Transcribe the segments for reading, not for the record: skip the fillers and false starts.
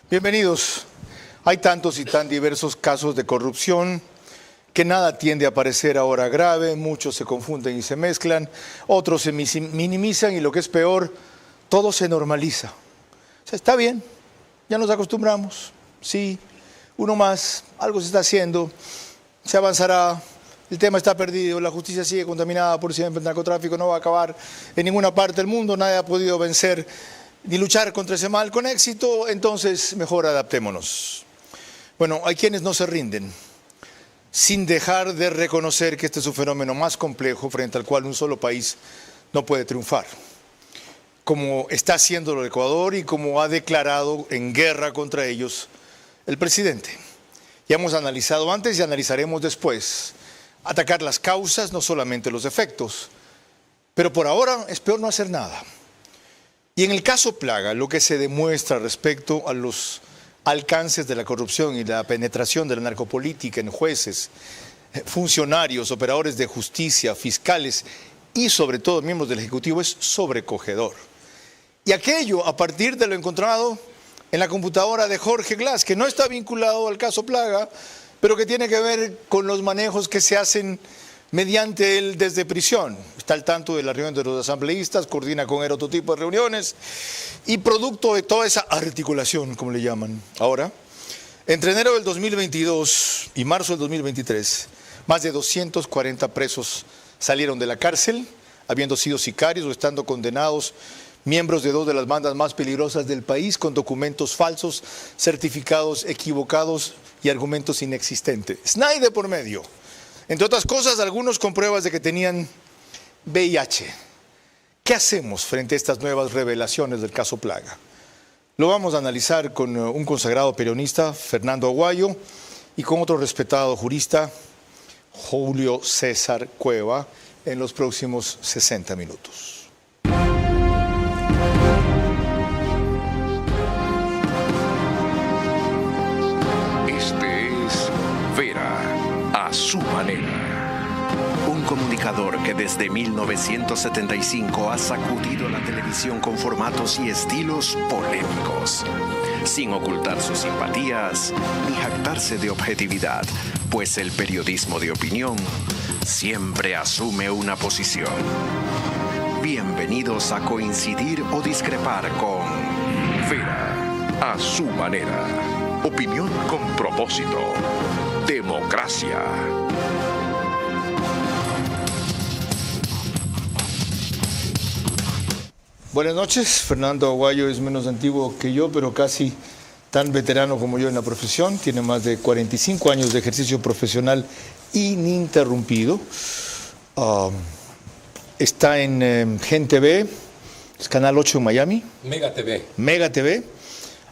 Bienvenidos. Hay tantos y tan diversos casos de corrupción que nada tiende a parecer ahora grave, muchos se confunden y se mezclan, otros se minimizan y lo que es peor, todo se normaliza. O sea, está bien, ya nos acostumbramos, sí, uno más, algo se está haciendo, se avanzará, el tema está perdido, la justicia sigue contaminada por siempre, el narcotráfico no va a acabar en ninguna parte del mundo, nadie ha podido vencer ni luchar contra ese mal con éxito, entonces mejor adaptémonos. Bueno, hay quienes no se rinden, sin dejar de reconocer que este es un fenómeno más complejo frente al cual un solo país no puede triunfar, como está haciéndolo el Ecuador y como ha declarado en guerra contra ellos el presidente. Ya hemos analizado antes y analizaremos después. Atacar las causas, no solamente los efectos, pero por ahora es peor no hacer nada. Y en el caso Plaga, lo que se demuestra respecto a los alcances de la corrupción y la penetración de la narcopolítica en jueces, funcionarios, operadores de justicia, fiscales y sobre todo miembros del Ejecutivo es sobrecogedor. Y aquello a partir de lo encontrado en la computadora de Jorge Glass, que no está vinculado al caso Plaga, pero que tiene que ver con los manejos que se hacen mediante él desde prisión. Está al tanto de la reunión de los asambleístas, coordina con él otro tipo de reuniones y producto de toda esa articulación, como le llaman ahora, entre enero del 2022 y marzo del 2023, más de 240 presos salieron de la cárcel, habiendo sido sicarios o estando condenados miembros de dos de las bandas más peligrosas del país con documentos falsos, certificados equivocados y argumentos inexistentes. Nadie de por medio. Entre otras cosas, algunos con pruebas de que tenían VIH. ¿Qué hacemos frente a estas nuevas revelaciones del caso Plaga? Lo vamos a analizar con un consagrado periodista, Fernando Aguayo, y con otro respetado jurista, Julio César Cueva, en los próximos 60 minutos. A su manera. Un comunicador que desde 1975 ha sacudido la televisión con formatos y estilos polémicos, sin ocultar sus simpatías ni jactarse de objetividad, pues el periodismo de opinión siempre asume una posición. Bienvenidos a coincidir o discrepar con Vera a su manera. Opinión con propósito. Democracia. Buenas noches. Fernando Aguayo es menos antiguo que yo, pero casi tan veterano como yo en la profesión. Tiene más de 45 años de ejercicio profesional ininterrumpido. Está en Gen TV, es Canal 8 en Miami. Mega TV. Mega TV.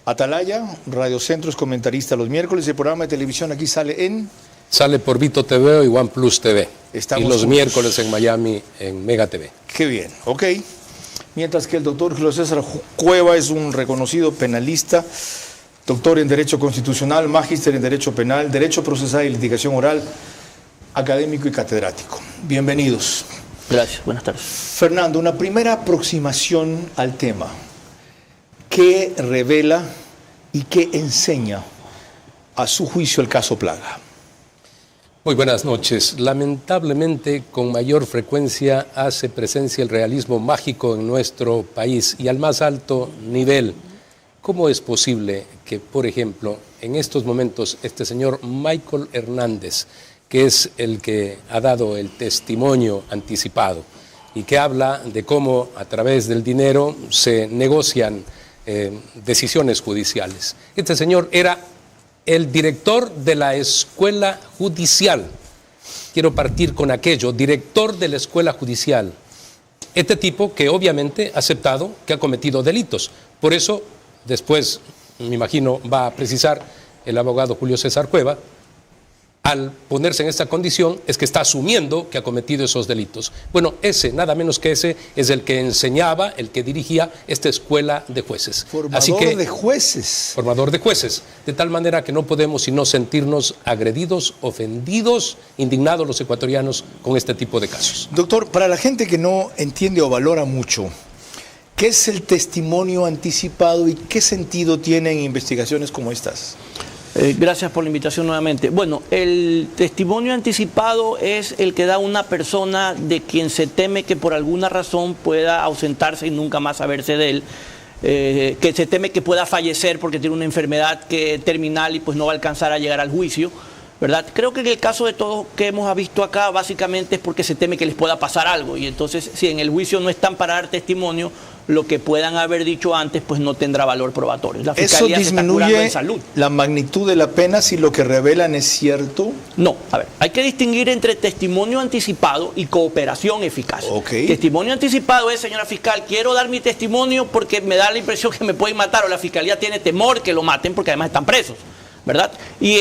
Atalaya, Radio Centro, es comentarista los miércoles. El programa de televisión aquí sale por Vito TV y OnePlus TV. Estamos y los juntos. miércoles en Miami en Mega TV. Qué bien, ok. Mientras que el doctor Julio César Cueva es un reconocido penalista, doctor en Derecho Constitucional, magíster en Derecho Penal, Derecho Procesal y Litigación Oral, académico y catedrático. Bienvenidos. Gracias, buenas tardes. Fernando, una primera aproximación al tema. ¿Qué revela y qué enseña a su juicio el caso Plaga? Muy buenas noches. Lamentablemente, con mayor frecuencia hace presencia el realismo mágico en nuestro país y al más alto nivel. ¿Cómo es posible que, por ejemplo, en estos momentos este señor Michael Hernández, que es el que ha dado el testimonio anticipado y que habla de cómo a través del dinero se negocian decisiones judiciales? Este señor era el director de la escuela judicial. Quiero partir con aquello, director de la escuela judicial. Este tipo que obviamente ha aceptado que ha cometido delitos. Por eso, después, me imagino, va a precisar el abogado Julio César Cueva, al ponerse en esta condición es que está asumiendo que ha cometido esos delitos. Bueno, ese, nada menos que ese, es el que enseñaba, el que dirigía esta escuela de jueces. Formador de jueces. Formador de jueces. De tal manera que no podemos sino sentirnos agredidos, ofendidos, indignados los ecuatorianos con este tipo de casos. Doctor, para la gente que no entiende o valora mucho ¿Qué es el testimonio anticipado y qué sentido tienen investigaciones como estas? Gracias por la invitación nuevamente. Bueno, el testimonio anticipado es el que da una persona de quien se teme que por alguna razón pueda ausentarse y nunca más saberse de él, que se teme que pueda fallecer porque tiene una enfermedad terminal y pues no va a alcanzar a llegar al juicio, ¿verdad? Creo que en el caso de todos que hemos visto acá, básicamente es porque se teme que les pueda pasar algo, y entonces si en el juicio no están para dar testimonio, lo que puedan haber dicho antes pues no tendrá valor probatorio. La fiscalía ¿Eso disminuye la magnitud de la pena si lo que revelan es cierto? No, a ver, hay que distinguir entre testimonio anticipado y cooperación eficaz. Okay. Testimonio anticipado es, señora fiscal, quiero dar mi testimonio porque me da la impresión que me pueden matar, o la fiscalía tiene temor que lo maten porque además están presos, ¿verdad? Y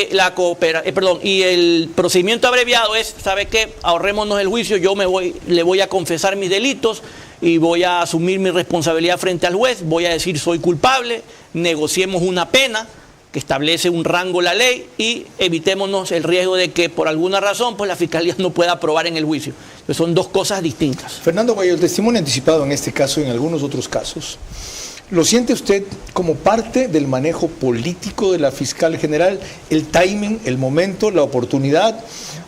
el procedimiento abreviado es, ¿sabe qué? Ahorrémonos el juicio, le voy a confesar mis delitos y voy a asumir mi responsabilidad frente al juez, voy a decir soy culpable, negociemos una pena que establece un rango la ley y evitémonos el riesgo de que por alguna razón pues la fiscalía no pueda aprobar en el juicio. Entonces, son dos cosas distintas. Fernando Guayo, el testimonio anticipado en este caso y en algunos otros casos, ¿lo siente usted como parte del manejo político de la fiscal general? El timing, el momento, la oportunidad,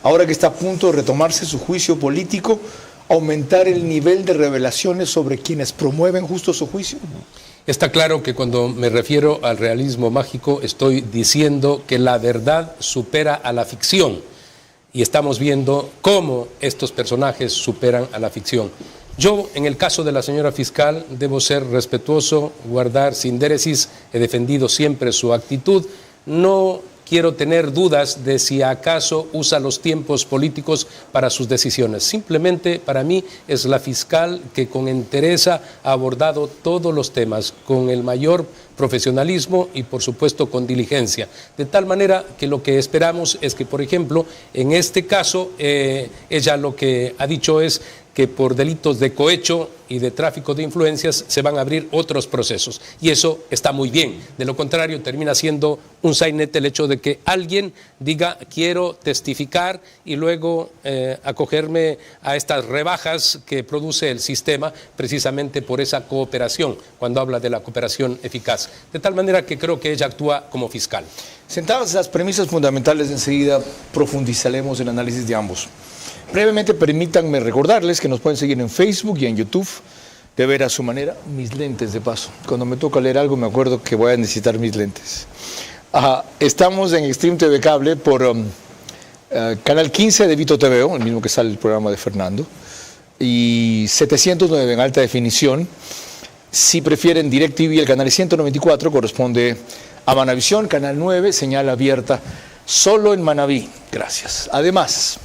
ahora que está a punto de retomarse su juicio político, aumentar el nivel de revelaciones sobre quienes promueven justo su juicio? Está claro que cuando me refiero al realismo mágico estoy diciendo que la verdad supera a la ficción, y estamos viendo cómo estos personajes superan a la ficción. Yo, en el caso de la señora fiscal, debo ser respetuoso, guardar sindéresis, he defendido siempre su actitud, no quiero tener dudas de si acaso usa los tiempos políticos para sus decisiones. Simplemente, para mí, es la fiscal que con entereza ha abordado todos los temas, con el mayor profesionalismo y, por supuesto, con diligencia. De tal manera que lo que esperamos es que, por ejemplo, en este caso, ella lo que ha dicho es que por delitos de cohecho y de tráfico de influencias se van a abrir otros procesos. Y eso está muy bien. De lo contrario, termina siendo un sainete el hecho de que alguien diga quiero testificar y luego acogerme a estas rebajas que produce el sistema precisamente por esa cooperación, cuando habla de la cooperación eficaz. De tal manera que creo que ella actúa como fiscal. Sentadas las premisas fundamentales, enseguida profundizaremos en el análisis de ambos. Brevemente, permítanme recordarles que nos pueden seguir en Facebook y en YouTube, de ver a su manera. Mis lentes, de paso. Cuando me toca leer algo me acuerdo que voy a necesitar mis lentes. Estamos en Extreme TV Cable por Canal 15 de Vito TVO, el mismo que sale el programa de Fernando, y 709 en alta definición. Si prefieren DirecTV, el canal 194 corresponde a Manavisión, Canal 9, señal abierta solo en Manaví. Gracias. Además,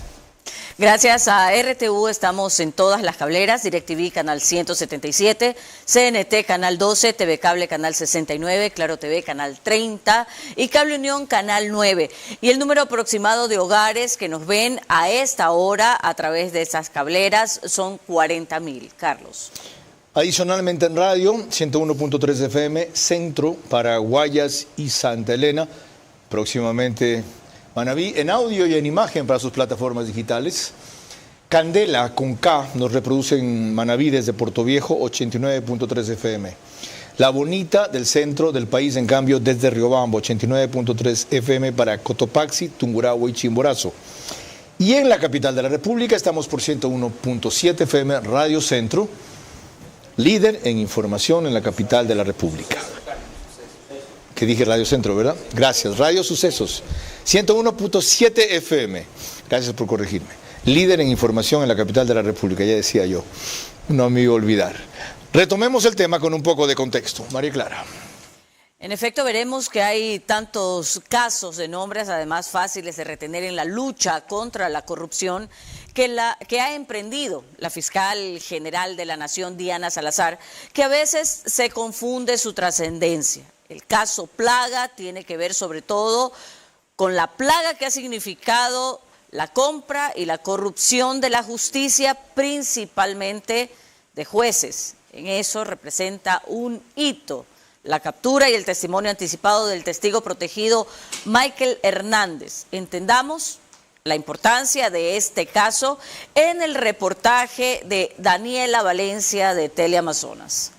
gracias a RTV estamos en todas las cableras, DirecTV Canal 177, CNT Canal 12, TV Cable Canal 69, Claro TV Canal 30 y Cable Unión Canal 9. Y el número aproximado de hogares que nos ven a esta hora a través de esas cableras son 40.000. Carlos. Adicionalmente en radio, 101.3 FM, Centro, para Guayas y Santa Elena, próximamente Manaví, en audio y en imagen para sus plataformas digitales. Candela, con K, nos reproduce en Manaví desde Puerto Viejo, 89.3 FM. La Bonita, del centro del país, en cambio, desde Riobamba, 89.3 FM para Cotopaxi, Tungurahua y Chimborazo. Y en la capital de la República estamos por 101.7 FM, Radio Centro, líder en información en la capital de la República. Que dije Radio Centro, ¿verdad? Gracias. Radio Sucesos, 101.7 FM. Gracias por corregirme. Líder en información en la capital de la República, ya decía yo. No me iba a olvidar. Retomemos el tema con un poco de contexto. María Clara. En efecto, veremos que hay tantos casos de nombres, además fáciles de retener en la lucha contra la corrupción, que ha emprendido la fiscal general de la Nación, Diana Salazar, que a veces se confunde su trascendencia. El caso Plaga tiene que ver sobre todo con la plaga que ha significado la compra y la corrupción de la justicia, principalmente de jueces. En eso representa un hito la captura y el testimonio anticipado del testigo protegido Michael Hernández. Entendamos la importancia de este caso en el reportaje de Daniela Valencia de Teleamazonas.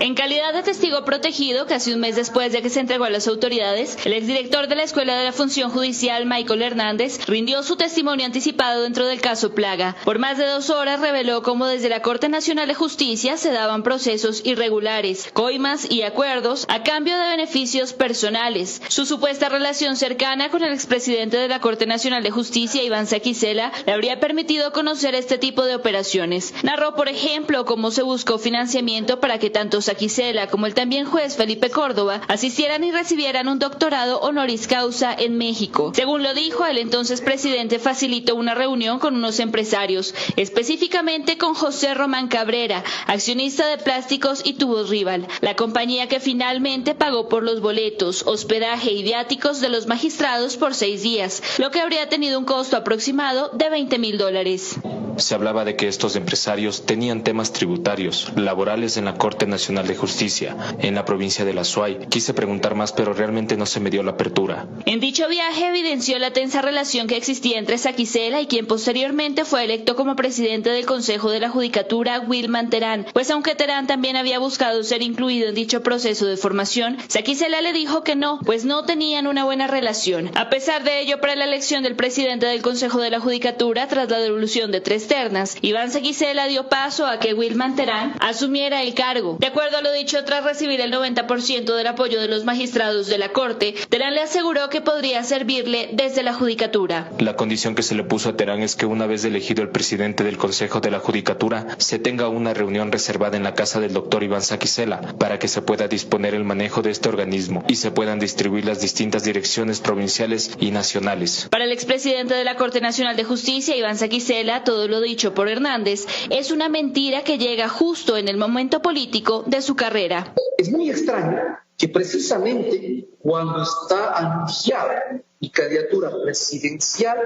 En calidad de testigo protegido, casi un mes después de que se entregó a las autoridades, el exdirector de la Escuela de la Función Judicial, Michael Hernández, rindió su testimonio anticipado dentro del caso Plaga. Por más de 2 horas reveló cómo desde la Corte Nacional de Justicia se daban procesos irregulares, coimas y acuerdos a cambio de beneficios personales. Su supuesta relación cercana con el expresidente de la Corte Nacional de Justicia, Iván Saquicela, le habría permitido conocer este tipo de operaciones. Narró, por ejemplo, cómo se buscó financiamiento para que tanto Saquicela como el también juez Felipe Córdoba asistieran y recibieran un doctorado honoris causa en México. Según lo dijo, el entonces presidente facilitó una reunión con unos empresarios, específicamente con José Román Cabrera, accionista de Plásticos y Tubos Rival, la compañía que finalmente pagó por los boletos, hospedaje y viáticos de los magistrados por 6 días, lo que habría tenido un costo aproximado de $20,000. Se hablaba de que estos empresarios tenían temas tributarios, laborales en la Corte Nacional de Justicia, en la provincia de La Suay. Quise preguntar más, pero realmente no se me dio la apertura. En dicho viaje evidenció la tensa relación que existía entre Saquicela y quien posteriormente fue electo como presidente del Consejo de la Judicatura, Wilman Terán, pues aunque Terán también había buscado ser incluido en dicho proceso de formación, Saquicela le dijo que no, pues no tenían una buena relación. A pesar de ello, para la elección del presidente del Consejo de la Judicatura, tras la devolución de 3 ternas, Iván Saquicela dio paso a que Wilman Terán asumiera el cargo. De acuerdo a lo dicho, tras recibir el 90% del apoyo de los magistrados de la Corte, Terán le aseguró que podría servirle desde la Judicatura. La condición que se le puso a Terán es que una vez elegido el presidente del Consejo de la Judicatura, se tenga una reunión reservada en la casa del doctor Iván Saquicela para que se pueda disponer el manejo de este organismo y se puedan distribuir las distintas direcciones provinciales y nacionales. Para el expresidente de la Corte Nacional de Justicia, Iván Saquicela, todo lo dicho por Hernández es una mentira que llega justo en el momento político de su carrera. Es muy extraño que precisamente cuando está anunciada mi candidatura presidencial,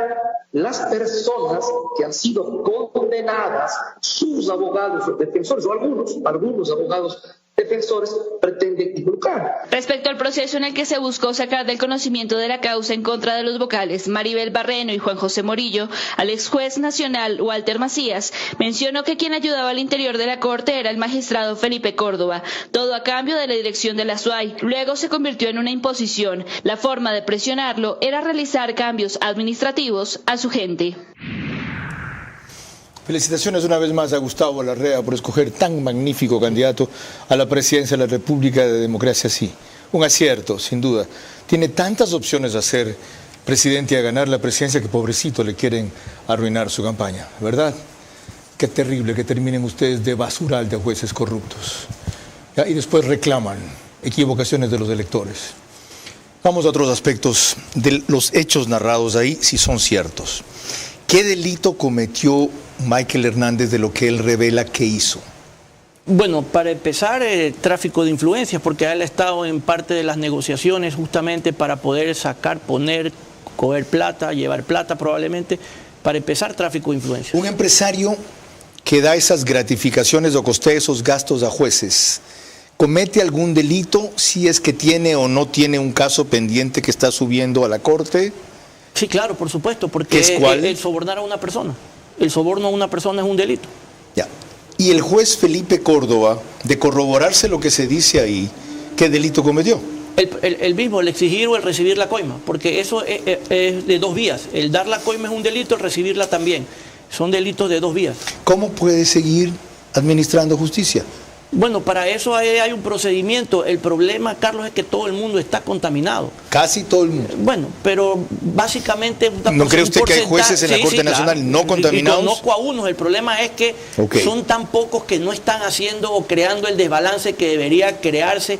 las personas que han sido condenadas, sus abogados o defensores, o algunos abogados defensores pretenden involucrar. Respecto al proceso en el que se buscó sacar del conocimiento de la causa en contra de los vocales Maribel Barreno y Juan José Morillo, al ex juez nacional Walter Macías mencionó que quien ayudaba al interior de la Corte era el magistrado Felipe Córdoba, todo a cambio de la dirección de la SUAY. Luego se convirtió en una imposición. La forma de presionarlo era realizar cambios administrativos a su gente. Felicitaciones una vez más a Gustavo Larrea por escoger tan magnífico candidato a la presidencia de la República de Democracia, sí. Un acierto, sin duda. Tiene tantas opciones a ser presidente y a ganar la presidencia que pobrecito le quieren arruinar su campaña, ¿verdad? Qué terrible que terminen ustedes de basural de jueces corruptos. ¿Ya? Y después reclaman equivocaciones de los electores. Vamos a otros aspectos de los hechos narrados ahí, si son ciertos. ¿Qué delito cometió Michael Hernández de lo que él revela que hizo? Bueno, para empezar, tráfico de influencias, porque él ha estado en parte de las negociaciones justamente para poder sacar, poner, coger plata, llevar plata probablemente. Para empezar, tráfico de influencias. Un empresario que da esas gratificaciones o costea esos gastos a jueces, ¿comete algún delito si es que tiene o no tiene un caso pendiente que está subiendo a la Corte? Sí, claro, por supuesto, porque el sobornar a una persona. El soborno a una persona es un delito. Ya. Y el juez Felipe Córdoba, de corroborarse lo que se dice ahí, ¿qué delito cometió? El mismo, el exigir o el recibir la coima, porque eso es de 2 vías. El dar la coima es un delito, el recibirla también. Son delitos de 2 vías. ¿Cómo puede seguir administrando justicia? Bueno, para eso hay un procedimiento. El problema, Carlos, es que todo el mundo está contaminado. Casi todo el mundo. Bueno, pero básicamente... ¿No cree usted que hay jueces en la Corte Nacional no contaminados? Y conozco a unos. El problema es que son tan pocos que no están haciendo o creando el desbalance que debería crearse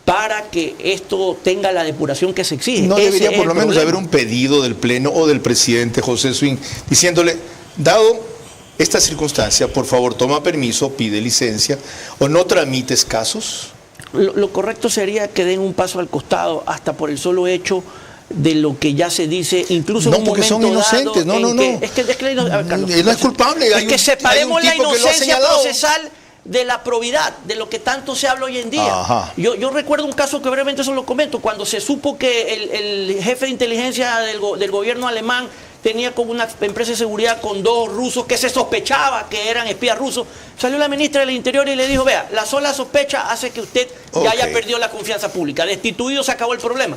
para que esto tenga la depuración que se exige. ¿No debería por lo menos haber un pedido del Pleno o del presidente José Swing diciéndole, dado esta circunstancia, por favor, toma permiso, pide licencia o no tramites casos? Lo correcto sería que den un paso al costado hasta por el solo hecho de lo que ya se dice, incluso en un momento dado. No, porque son inocentes, no. Es que no es culpable. Es que separemos la inocencia procesal de la probidad, de lo que tanto se habla hoy en día. Yo recuerdo un caso que brevemente eso lo comento, cuando se supo que el jefe de inteligencia del gobierno alemán tenía como una empresa de seguridad con 2 rusos que se sospechaba que eran espías rusos. Salió la ministra del Interior y le dijo, vea, la sola sospecha hace que usted ya haya perdido la confianza pública. Destituido, se acabó el problema.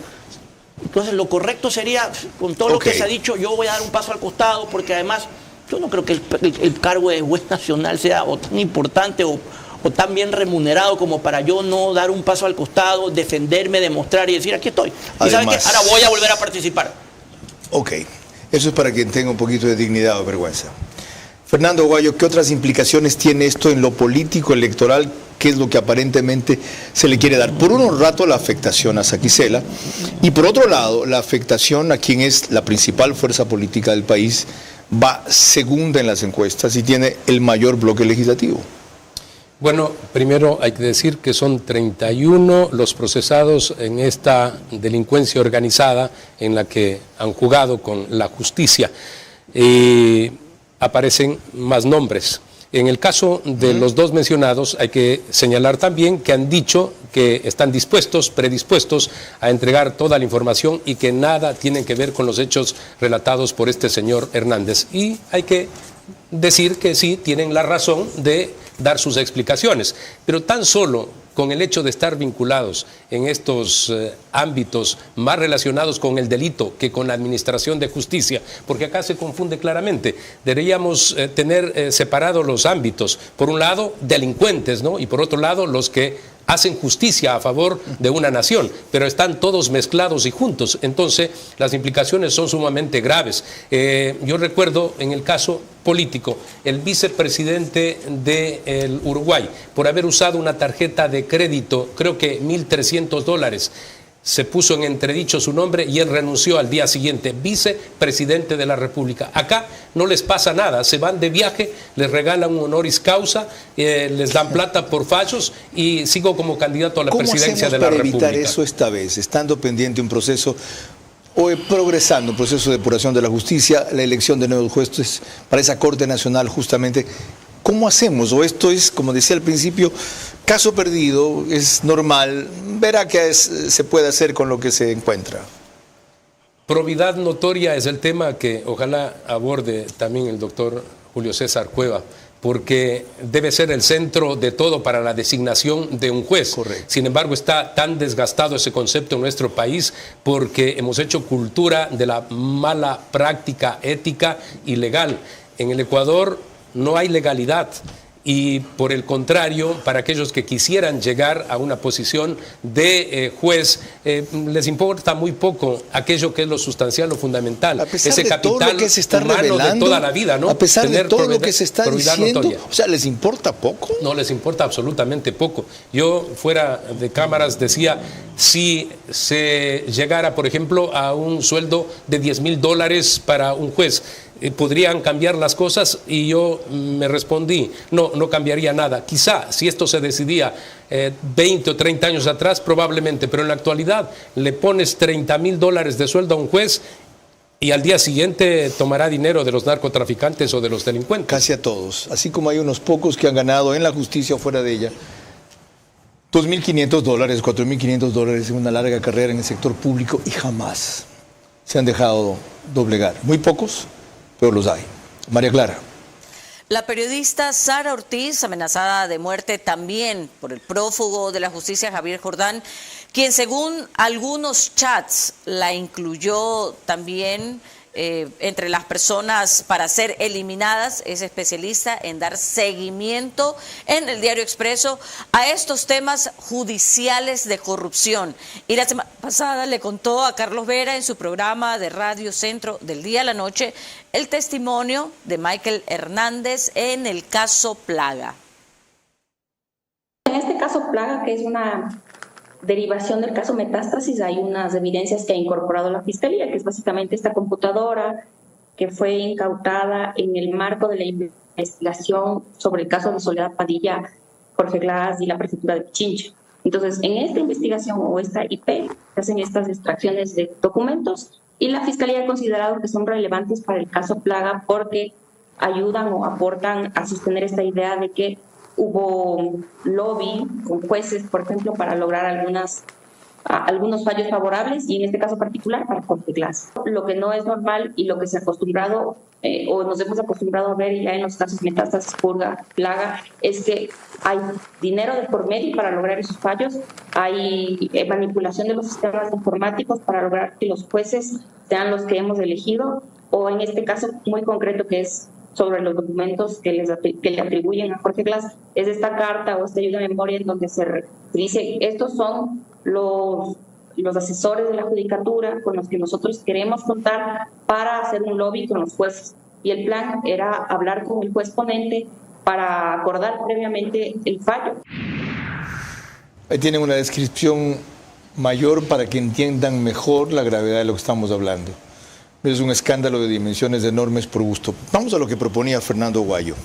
Entonces lo correcto sería, con todo lo que se ha dicho, yo voy a dar un paso al costado, porque además yo no creo que el cargo de juez nacional sea o tan importante o tan bien remunerado como para yo no dar un paso al costado, defenderme, demostrar y decir, aquí estoy. Y ¿saben qué? Ahora voy a volver a participar. Ok, eso es para quien tenga un poquito de dignidad o vergüenza. Fernando Aguayo, ¿qué otras implicaciones tiene esto en lo político electoral? ¿Qué es lo que aparentemente se le quiere dar? Por un rato la afectación a Saquicela y por otro lado la afectación a quien es la principal fuerza política del país, va segunda en las encuestas y tiene el mayor bloque legislativo. Bueno, primero hay que decir que son 31 los procesados en esta delincuencia organizada en la que han jugado con la justicia. Aparecen más nombres. En el caso de los 2 mencionados, hay que señalar también que han dicho que están predispuestos a entregar toda la información y que nada tienen que ver con los hechos relatados por este señor Hernández. Y hay que decir que sí, tienen la razón de dar sus explicaciones, pero tan solo con el hecho de estar vinculados en estos ámbitos más relacionados con el delito que con la administración de justicia, porque acá se confunde claramente. Deberíamos tener separados los ámbitos. Por un lado, delincuentes, ¿no? Y por otro lado, los que hacen justicia a favor de una nación, pero están todos mezclados y juntos. Entonces, las implicaciones son sumamente graves. Yo recuerdo en el caso político, el vicepresidente del Uruguay, por haber usado una tarjeta de crédito, creo que $1.300, se puso en entredicho su nombre y él renunció al día siguiente, vicepresidente de la República. Acá no les pasa nada, se van de viaje, les regalan un honoris causa, les dan plata por fallos y sigo como candidato a la presidencia de la República. ¿Cómo hacemos para evitar eso esta vez, estando pendiente un proceso o progresando un proceso de depuración de la justicia, la elección de nuevos jueces para esa Corte Nacional justamente? ¿Cómo hacemos? O esto es, como decía al principio, caso perdido, es normal, verá qué se puede hacer con lo que se encuentra. Probidad notoria es el tema que ojalá aborde también el doctor Julio César Cueva, porque debe ser el centro de todo para la designación de un juez. Correcto. Sin embargo, está tan desgastado ese concepto en nuestro país porque hemos hecho cultura de la mala práctica ética y legal. En el Ecuador no hay legalidad y por el contrario, para aquellos que quisieran llegar a una posición de juez, les importa muy poco aquello que es lo sustancial, lo fundamental, de ese capital todo lo que se está humano revelando, de toda la vida, ¿no? A pesar Tener de todo lo que se está diciendo, notoria. o sea, ¿les importa poco? No les importa absolutamente poco. Yo fuera de cámaras decía, si se llegara, por ejemplo, a un sueldo de $10,000 para un juez, ¿podrían cambiar las cosas? Y yo me respondí, no cambiaría nada. Quizá si esto se decidía 20 o 30 años atrás, probablemente, pero en la actualidad le pones $30,000 de sueldo a un juez y al día siguiente tomará dinero de los narcotraficantes o de los delincuentes. Casi a todos, así como hay unos pocos que han ganado en la justicia o fuera de ella $2,500, $4,500 en una larga carrera en el sector público y jamás se han dejado doblegar. Muy pocos, pero los hay. María Clara. La periodista Sara Ortiz, amenazada de muerte también por el prófugo de la justicia Javier Jordán, quien según algunos chats la incluyó también entre las personas para ser eliminadas, es especialista en dar seguimiento en el Diario Expreso a estos temas judiciales de corrupción. Y la semana pasada le contó a Carlos Vera en su programa de Radio Centro del Día a la Noche el testimonio de Michael Hernández en el caso Plaga. En este caso Plaga, que es una derivación del caso Metástasis, hay unas evidencias que ha incorporado la Fiscalía, que es básicamente esta computadora que fue incautada en el marco de la investigación sobre el caso de Soledad Padilla, Jorge Glass y la prefectura de Pichincha. Entonces, en esta investigación o esta IP se hacen estas extracciones de documentos y la Fiscalía ha considerado que son relevantes para el caso Plaga porque ayudan o aportan a sostener esta idea de que hubo lobby con jueces, por ejemplo, para lograr algunas algunos fallos favorables y en este caso particular para Jorge Glass. Lo que no es normal y lo que se ha acostumbrado o nos hemos acostumbrado a ver ya en los casos Metástasis, Purga, Plaga, es que hay dinero de por medio para lograr esos fallos, hay manipulación de los sistemas informáticos para lograr que los jueces sean los que hemos elegido, o en este caso muy concreto que es sobre los documentos que le atribuyen a Jorge Glass, es esta carta o esta ayuda de memoria en donde se dice, estos son los asesores de la judicatura con los que nosotros queremos contar para hacer un lobby con los jueces. Y el plan era hablar con el juez ponente para acordar previamente el fallo. Ahí tienen una descripción mayor para que entiendan mejor la gravedad de lo que estamos hablando. Es un escándalo de dimensiones enormes por gusto. Vamos a lo que proponía Fernando Guayo,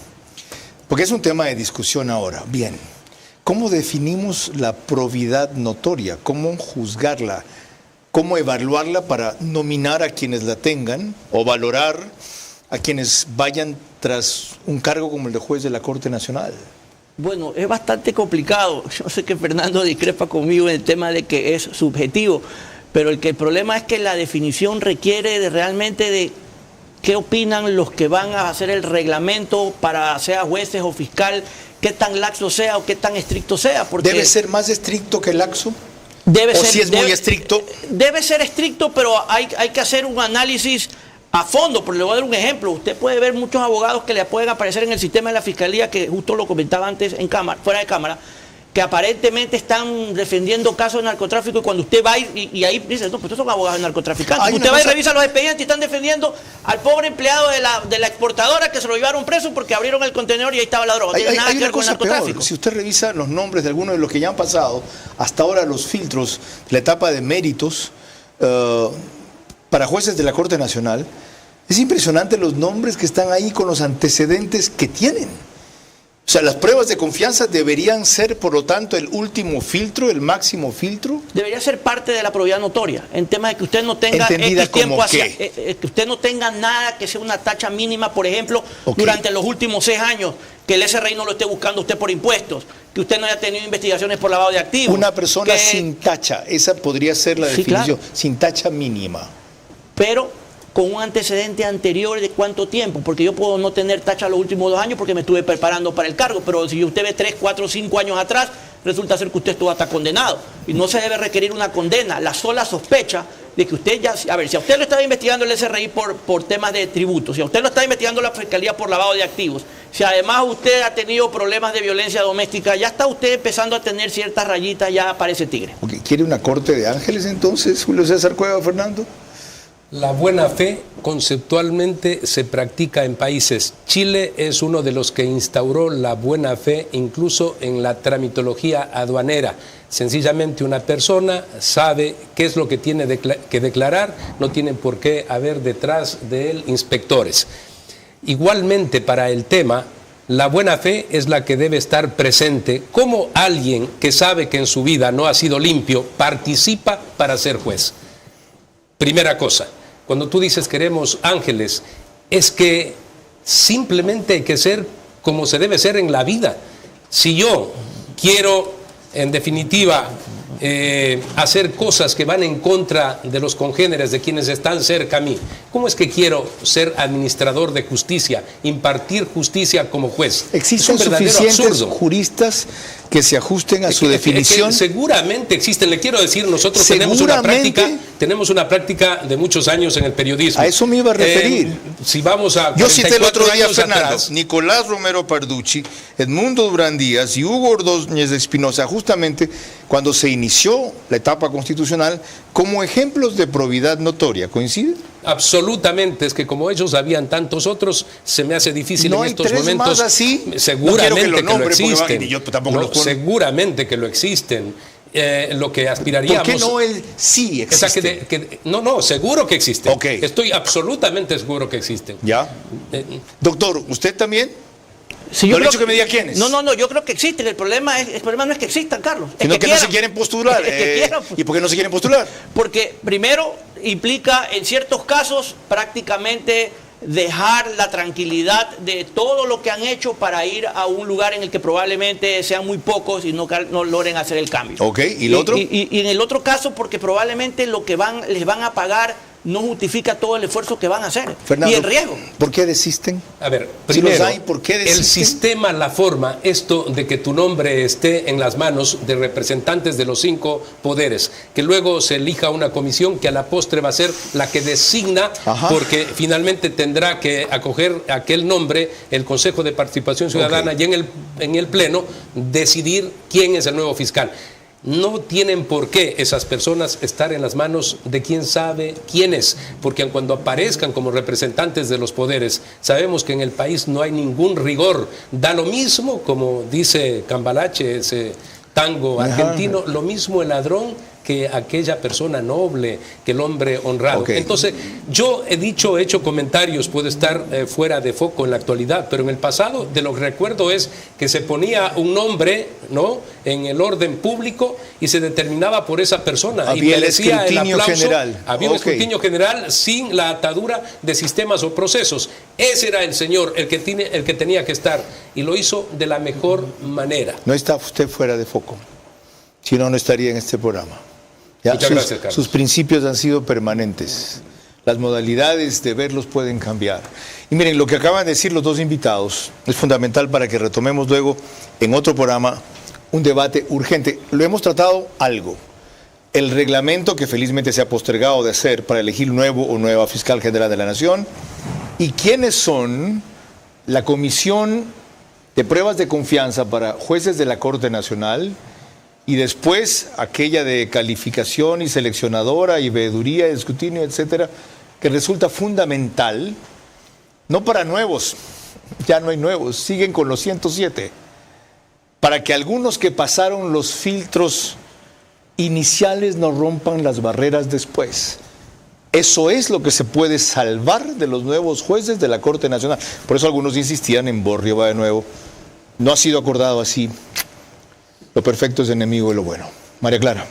porque es un tema de discusión ahora. Bien, ¿cómo definimos la probidad notoria? ¿Cómo juzgarla? ¿Cómo evaluarla para nominar a quienes la tengan o valorar a quienes vayan tras un cargo como el de juez de la Corte Nacional? Bueno, es bastante complicado. Yo sé que Fernando discrepa conmigo en el tema de que es subjetivo, pero el problema es que la definición requiere realmente de qué opinan los que van a hacer el reglamento para sea jueces o fiscal, qué tan laxo sea o qué tan estricto sea. Porque ¿debe ser más estricto que laxo? Si es muy estricto. Debe ser estricto, pero hay que hacer un análisis a fondo. Pero le voy a dar un ejemplo. Usted puede ver muchos abogados que le pueden aparecer en el sistema de la fiscalía, que justo lo comentaba antes en cámara, fuera de cámara, que aparentemente están defendiendo casos de narcotráfico, y cuando usted va y ahí dice, no, pues estos son abogados de narcotraficantes. Usted va y revisa los expedientes y están defendiendo al pobre empleado de la exportadora que se lo llevaron preso porque abrieron el contenedor y ahí estaba la droga. No tiene nada que ver con el narcotráfico. Peor. Si usted revisa los nombres de algunos de los que ya han pasado, hasta ahora los filtros, la etapa de méritos para jueces de la Corte Nacional, es impresionante los nombres que están ahí con los antecedentes que tienen. O sea, las pruebas de confianza deberían ser, por lo tanto, el último filtro, el máximo filtro. Debería ser parte de la probidad notoria, en tema de que usted no tenga X tiempo que usted no tenga nada que sea una tacha mínima, por ejemplo, durante los últimos 6 años, que el SRI no lo esté buscando usted por impuestos, que usted no haya tenido investigaciones por lavado de activos. Una persona sin tacha, esa podría ser la definición, claro, sin tacha mínima. Pero con un antecedente anterior de cuánto tiempo, porque yo puedo no tener tacha los últimos 2 años porque me estuve preparando para el cargo, pero si usted ve 3, 4, 5 años atrás, resulta ser que usted estuvo hasta condenado. Y no se debe requerir una condena, la sola sospecha de que usted ya, a ver, si a usted lo estaba investigando el SRI por temas de tributos, si a usted lo está investigando la Fiscalía por lavado de activos, si además usted ha tenido problemas de violencia doméstica, ya está usted empezando a tener ciertas rayitas, ya parece tigre. ¿Quiere una corte de ángeles entonces, Julio César Cueva, Fernando? La buena fe conceptualmente se practica en países. Chile es uno de los que instauró la buena fe incluso en la tramitología aduanera. Sencillamente una persona sabe qué es lo que tiene que declarar, no tienen por qué haber detrás de él inspectores. Igualmente para el tema, la buena fe es la que debe estar presente. ¿Cómo alguien que sabe que en su vida no ha sido limpio participa para ser juez? Primera cosa, cuando tú dices queremos ángeles, es que simplemente hay que ser como se debe ser en la vida. Si yo quiero, en definitiva, hacer cosas que van en contra de los congéneres, de quienes están cerca a mí, ¿cómo es que quiero ser administrador de justicia, impartir justicia como juez? ¿Existen suficientes juristas que se ajusten a su definición? Seguramente existen. Le quiero decir, nosotros tenemos una práctica de muchos años en el periodismo. A eso me iba a referir. Si vamos a yo cité el otro día a Fernando, Nicolás Romero Parducci, Edmundo Durán Díaz y Hugo Ordóñez de Espinosa, justamente cuando se inició la etapa constitucional, como ejemplos de probidad notoria. ¿Coincide? Absolutamente, es que como ellos habían tantos otros, se me hace difícil en estos momentos. Más así? Seguramente no que lo existen. Yo tampoco no, seguramente que lo existen. Lo que aspiraríamos. ¿Por qué no él sí existe? No, seguro que existen. Okay. Estoy absolutamente seguro que existen. Ya. Doctor, ¿usted también? Sí, yo creo que me diga quiénes. No, yo creo que existen. El problema no es que existan, Carlos. Sino que no se quieren postular. ¿Y por qué no se quieren postular? Porque primero implica en ciertos casos prácticamente dejar la tranquilidad de todo lo que han hecho para ir a un lugar en el que probablemente sean muy pocos y no logren hacer el cambio. Ok, ¿y el otro? Y en el otro caso, porque probablemente lo que les van a pagar no justifica todo el esfuerzo que van a hacer. Fernando, y el riesgo. ¿Por qué desisten? A ver, Si primero, los hay, ¿por qué desisten? el sistema, la forma, esto de que tu nombre esté en las manos de representantes de los 5 poderes, que luego se elija una comisión que a la postre va a ser la que designa, porque finalmente tendrá que acoger aquel nombre el Consejo de Participación Ciudadana y en el Pleno decidir quién es el nuevo fiscal. No tienen por qué esas personas estar en las manos de quién sabe quiénes, porque cuando aparezcan como representantes de los poderes, sabemos que en el país no hay ningún rigor. Da lo mismo, como dice Cambalache, ese tango argentino, lo mismo el ladrón que aquella persona noble, que el hombre honrado. Entonces, yo he hecho comentarios, puede estar fuera de foco en la actualidad, pero en el pasado, de lo que recuerdo es que se ponía un nombre, ¿no?, en el orden público y se determinaba por esa persona. Había y el merecía escrutinio general. Había un escrutinio general sin la atadura de sistemas o procesos. Ese era el señor, el que tenía que estar, y lo hizo de la mejor manera. No está usted fuera de foco, si no, no estaría en este programa. Muchas gracias, Carlos. Sus principios han sido permanentes. Las modalidades de verlos pueden cambiar. Y miren, lo que acaban de decir los dos invitados es fundamental para que retomemos luego en otro programa un debate urgente. Lo hemos tratado algo. El reglamento que felizmente se ha postergado de hacer para elegir nuevo o nueva fiscal general de la Nación. ¿Y quiénes son la Comisión de Pruebas de Confianza para jueces de la Corte Nacional? Y después aquella de calificación y seleccionadora y veeduría, escrutinio, etcétera, que resulta fundamental, no para nuevos, ya no hay nuevos, siguen con los 107, para que algunos que pasaron los filtros iniciales no rompan las barreras después. Eso es lo que se puede salvar de los nuevos jueces de la Corte Nacional. Por eso algunos insistían en Borrio va de nuevo. No ha sido acordado así. Lo perfecto es enemigo de lo bueno. María Clara.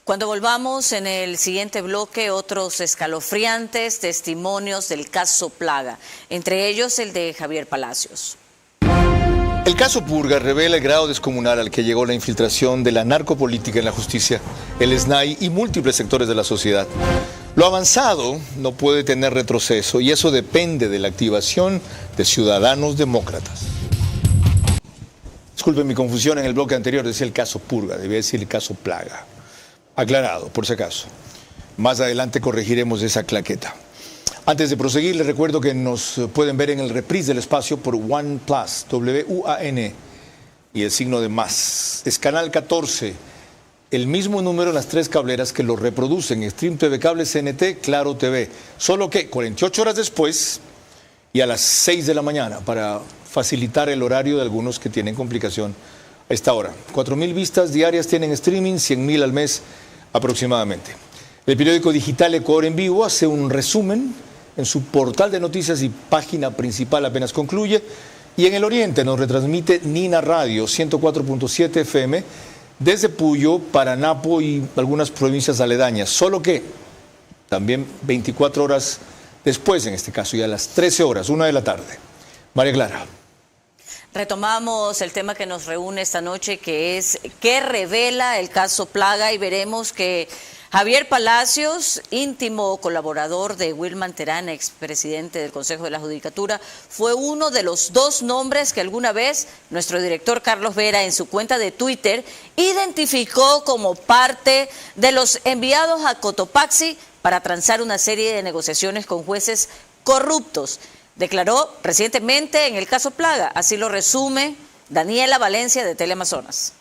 Cuando volvamos en el siguiente bloque, otros escalofriantes testimonios del caso Plaga, entre ellos el de Javier Palacios. El caso Purga revela el grado descomunal al que llegó la infiltración de la narcopolítica en la justicia, el SNAI y múltiples sectores de la sociedad. Lo avanzado no puede tener retroceso y eso depende de la activación de ciudadanos demócratas. Disculpen mi confusión, en el bloque anterior decía el caso Purga, debía decir el caso Plaga. Aclarado, por si acaso. Más adelante corregiremos esa claqueta. Antes de proseguir, les recuerdo que nos pueden ver en el reprise del espacio por One Plus, W-U-A-N, y el signo de más. Es Canal 14, el mismo número en las 3 cableras que lo reproducen, Stream TV Cable, CNT, Claro TV. Solo que 48 horas después y a las 6 de la mañana, para facilitar el horario de algunos que tienen complicación a esta hora. 4.000 vistas diarias tienen streaming, 100.000 al mes aproximadamente. El periódico digital Ecuador en Vivo hace un resumen en su portal de noticias y página principal apenas concluye. Y en el oriente nos retransmite Nina Radio 104.7 FM desde Puyo, Paranapo y algunas provincias aledañas. Solo que también 24 horas después, en este caso, y a las 13 horas, 1 de la tarde. María Clara. Retomamos el tema que nos reúne esta noche, que es ¿qué revela el caso Plaga? Y veremos que Javier Palacios, íntimo colaborador de Wilman Terán, expresidente del Consejo de la Judicatura, fue uno de los 2 nombres que alguna vez nuestro director Carlos Vera en su cuenta de Twitter identificó como parte de los enviados a Cotopaxi para transar una serie de negociaciones con jueces corruptos. Declaró recientemente en el caso Plaga, así lo resume Daniela Valencia de Teleamazonas.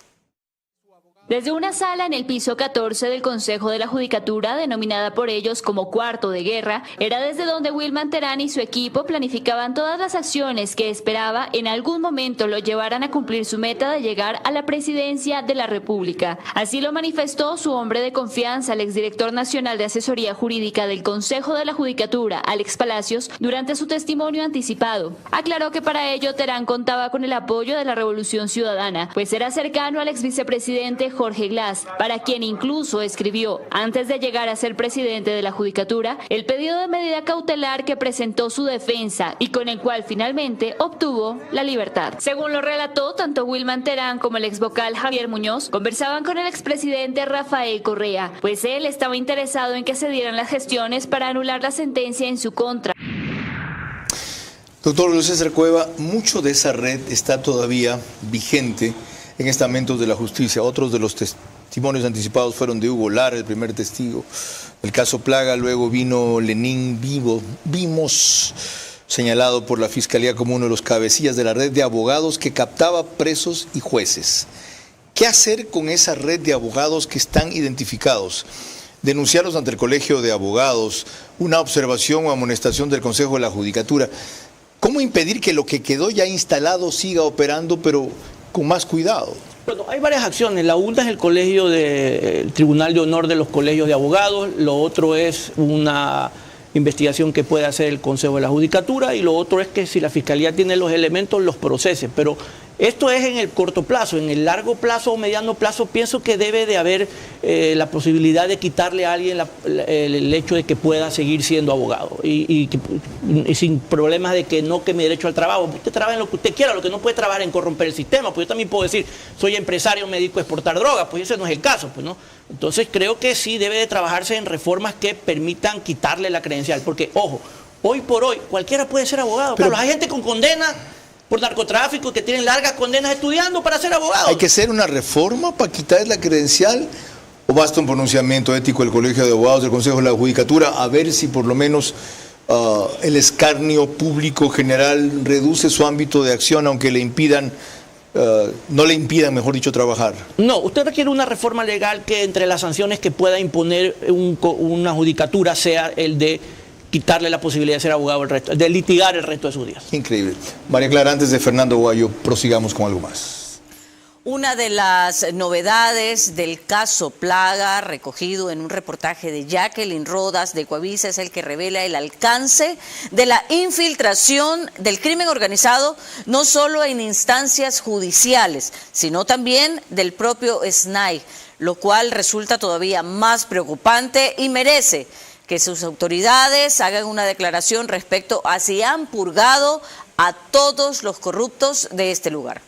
Desde una sala en el piso 14 del Consejo de la Judicatura, denominada por ellos como Cuarto de Guerra, era desde donde Wilman Terán y su equipo planificaban todas las acciones que esperaba en algún momento lo llevaran a cumplir su meta de llegar a la presidencia de la República. Así lo manifestó su hombre de confianza, el exdirector nacional de asesoría jurídica del Consejo de la Judicatura, Alex Palacios, durante su testimonio anticipado. Aclaró que para ello Terán contaba con el apoyo de la Revolución Ciudadana, pues era cercano al exvicepresidente Jorge Glass, para quien incluso escribió, antes de llegar a ser presidente de la Judicatura, el pedido de medida cautelar que presentó su defensa y con el cual finalmente obtuvo la libertad. Según lo relató, tanto Wilman Terán como el exvocal Javier Muñoz conversaban con el expresidente Rafael Correa, pues él estaba interesado en que se dieran las gestiones para anular la sentencia en su contra. Doctor Julio César Cueva, mucho de esa red está todavía vigente en estamentos de la justicia. Otros de los testimonios anticipados fueron de Hugo Lara, el primer testigo. El caso Plaga, luego vino Lenín Vimos, señalado por la Fiscalía como uno de los cabecillas de la red de abogados que captaba presos y jueces. ¿Qué hacer con esa red de abogados que están identificados? Denunciarlos ante el Colegio de Abogados, una observación o amonestación del Consejo de la Judicatura. ¿Cómo impedir que lo que quedó ya instalado siga operando, pero con más cuidado? Bueno, hay varias acciones. La una es el Tribunal de Honor de los Colegios de Abogados, lo otro es una investigación que puede hacer el Consejo de la Judicatura y lo otro es que si la Fiscalía tiene los elementos, los procese. Pero esto es en el corto plazo. En el largo plazo o mediano plazo pienso que debe de haber la posibilidad de quitarle a alguien el hecho de que pueda seguir siendo abogado y sin problemas de que no queme derecho al trabajo. Usted trabaja en lo que usted quiera, lo que no puede trabajar en corromper el sistema. Pues yo también puedo decir, soy empresario, me dedico a exportar drogas, pues ese no es el caso, pues no. Entonces creo que sí debe de trabajarse en reformas que permitan quitarle la credencial, porque ojo, hoy por hoy cualquiera puede ser abogado. Pero hay gente con condena por narcotráfico que tienen largas condenas estudiando para ser abogados. ¿Hay que hacer una reforma para quitar la credencial o basta un pronunciamiento ético del Colegio de Abogados del Consejo de la Judicatura a ver si por lo menos el escarnio público general reduce su ámbito de acción aunque le impidan no le impidan, mejor dicho, trabajar? No, usted requiere una reforma legal que entre las sanciones que pueda imponer una judicatura sea el de quitarle la posibilidad de ser abogado de litigar el resto de sus días. Increíble. María Clara, antes de Fernando Guayo, prosigamos con algo más. Una de las novedades del caso Plaga, recogido en un reportaje de Jacqueline Rodas de Coavisa, es el que revela el alcance de la infiltración del crimen organizado, no solo en instancias judiciales, sino también del propio SNAI, lo cual resulta todavía más preocupante y merece que sus autoridades hagan una declaración respecto a si han purgado a todos los corruptos de este lugar.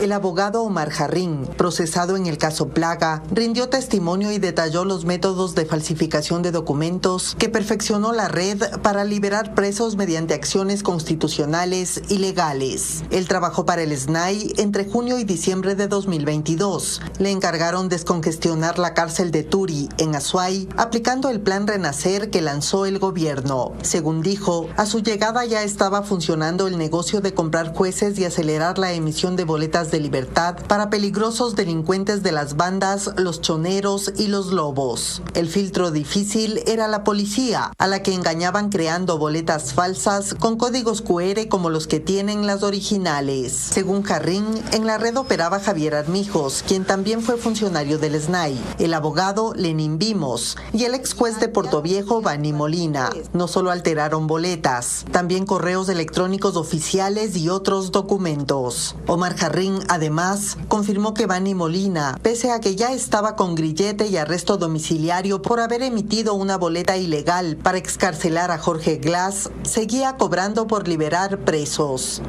El abogado Omar Jarrín, procesado en el caso Plaga, rindió testimonio y detalló los métodos de falsificación de documentos que perfeccionó la red para liberar presos mediante acciones constitucionales y legales. Él trabajó para el SNAI entre junio y diciembre de 2022. Le encargaron descongestionar la cárcel de Turi, en Azuay, aplicando el plan Renacer que lanzó el gobierno. Según dijo, a su llegada ya estaba funcionando el negocio de comprar jueces y acelerar la emisión de boletas de libertad para peligrosos delincuentes de las bandas, los choneros y los lobos. El filtro difícil era la policía, a la que engañaban creando boletas falsas con códigos QR como los que tienen las originales. Según Jarrín, en la red operaba Javier Armijos, quien también fue funcionario del SNAI, el abogado Lenín Vimos y el ex juez de Portoviejo, Bani Molina. No solo alteraron boletas, también correos electrónicos oficiales y otros documentos. Omar Jarrín además confirmó que Bani Molina, pese a que ya estaba con grillete y arresto domiciliario por haber emitido una boleta ilegal para excarcelar a Jorge Glass, seguía cobrando por liberar presos.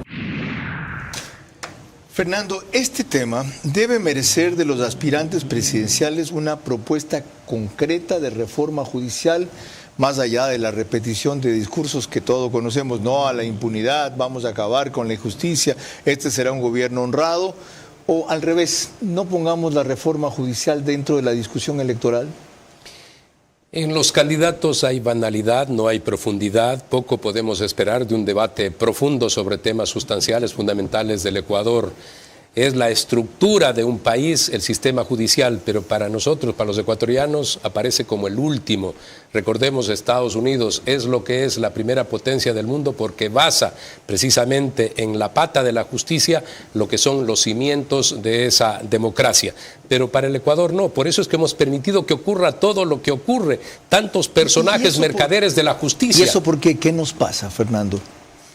Fernando, este tema debe merecer de los aspirantes presidenciales una propuesta concreta de reforma judicial, más allá de la repetición de discursos que todos conocemos, no a la impunidad, vamos a acabar con la injusticia, este será un gobierno honrado, o al revés, no pongamos la reforma judicial dentro de la discusión electoral. En los candidatos hay banalidad, no hay profundidad, poco podemos esperar de un debate profundo sobre temas sustanciales, fundamentales del Ecuador. Es la estructura de un país, el sistema judicial, pero para nosotros, para los ecuatorianos, aparece como el último. Recordemos, Estados Unidos es lo que es la primera potencia del mundo porque basa precisamente en la pata de la justicia lo que son los cimientos de esa democracia. Pero para el Ecuador no, por eso es que hemos permitido que ocurra todo lo que ocurre, tantos personajes mercaderes de la justicia. ¿Y eso por qué? ¿Qué nos pasa, Fernando?